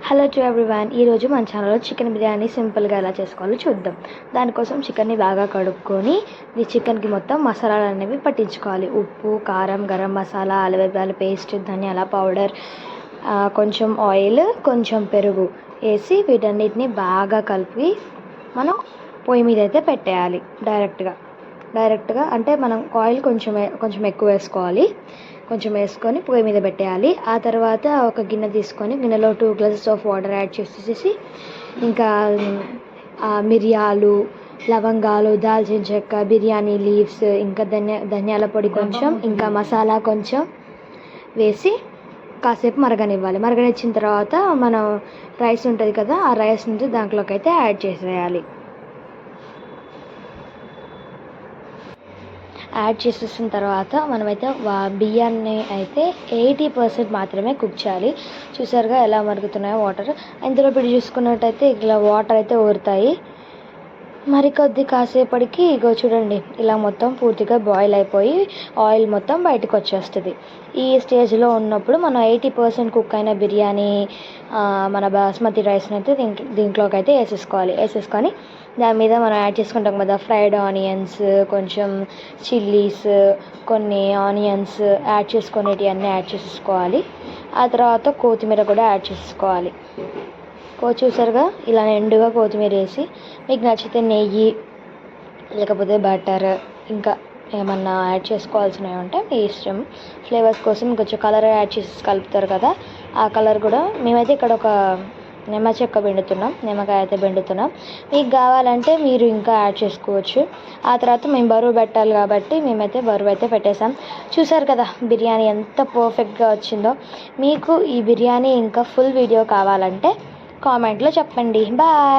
Hello to everyone. ఈరోజు మన ఛానల్లో చికెన్ బిర్యానీ సింపుల్గా ఎలా చేసుకోవాలో చూద్దాం. దానికోసం చికెన్ని బాగా కడుక్కొని ఈ చికెన్కి మొత్తం మసాలాలు అనేవి పట్టించుకోవాలి. ఉప్పు, కారం, గరం మసాలా, అల్లం పేస్ట్, ధనియాల పౌడర్, కొంచెం ఆయిల్, కొంచెం పెరుగు వేసి వీటన్నిటిని బాగా కలిపి మనం పొయ్యి మీద అయితే పెట్టేయాలి. డైరెక్ట్గా అంటే మనం ఆయిల్ కొంచెం ఎక్కువ వేసుకోవాలి. కొంచెం వేసుకొని పొయ్యి మీద పెట్టేయాలి. ఆ తర్వాత ఒక గిన్నె తీసుకొని గిన్నెలో 2 గ్లాసెస్ ఆఫ్ వాటర్ యాడ్ చేసేసి ఇంకా మిరియాలు, లవంగాలు, దాల్చిన చెక్క, బిర్యానీ లీవ్స్, ఇంకా ధనియాల పొడి కొంచెం, ఇంకా మసాలా కొంచెం వేసి కాసేపు మరగనివ్వాలి. మరగనిచ్చిన తర్వాత మనం రైస్ ఉంటుంది కదా, ఆ రైస్ నుంచి దాంట్లోకి అయితే యాడ్ చేసేయాలి. యాడ్ చేసేసిన తర్వాత మనమైతే బియ్యాన్ని అయితే 80% మాత్రమే కుక్ చేయాలి. చూసారుగా ఎలా మరుగుతున్నాయో వాటర్. ఇందులో పిడి చూసుకున్నట్టయితే ఇలా వాటర్ అయితే ఊరుతాయి. మరికొద్ది కాసేపటికి ఇగో చూడండి, ఇలా మొత్తం పూర్తిగా బాయిల్ అయిపోయి ఆయిల్ మొత్తం బయటకు వచ్చేస్తుంది. ఈ స్టేజ్లో ఉన్నప్పుడు మనం 80% కుక్ అయిన బిర్యానీ మన బాస్మతి రైస్ని అయితే దీంట్లోకి అయితే వేసేసుకొని దాని మీద మనం యాడ్ చేసుకుంటాం కదా ఫ్రైడ్ ఆనియన్స్, కొంచెం చిల్లీస్, కొన్ని ఆనియన్స్ యాడ్ చేసుకునేటివన్నీ యాడ్ చేసేసుకోవాలి. ఆ తర్వాత కొత్తిమీర కూడా యాడ్ చేసేసుకోవాలి. చూసారుగా ఇలా నిండుగా కొత్తిమీర వేసి మీకు నచ్చితే నెయ్యి లేకపోతే బటర్ ఇంకా ఏమన్నా యాడ్ చేసుకోవాల్సినవి ఉంటే మీ ఇష్టం. ఫ్లేవర్స్ కోసం కొంచెం కలర్ యాడ్ చేసి కలుపుతారు కదా, ఆ కలర్ కూడా మేమైతే ఇక్కడ ఒక నిమ్మకాయ అయితే పిండుతున్నాం. మీకు కావాలంటే మీరు ఇంకా యాడ్ చేసుకోవచ్చు. ఆ తర్వాత మేము బరువు పెట్టాలి కాబట్టి మేమైతే బరువు అయితే పెట్టేసాం. చూసారు కదా బిర్యానీ ఎంత పర్ఫెక్ట్గా వచ్చిందో. మీకు ఈ బిర్యానీ ఇంకా ఫుల్ వీడియో కావాలంటే కామెంట్లో చెప్పండి. బాయ్.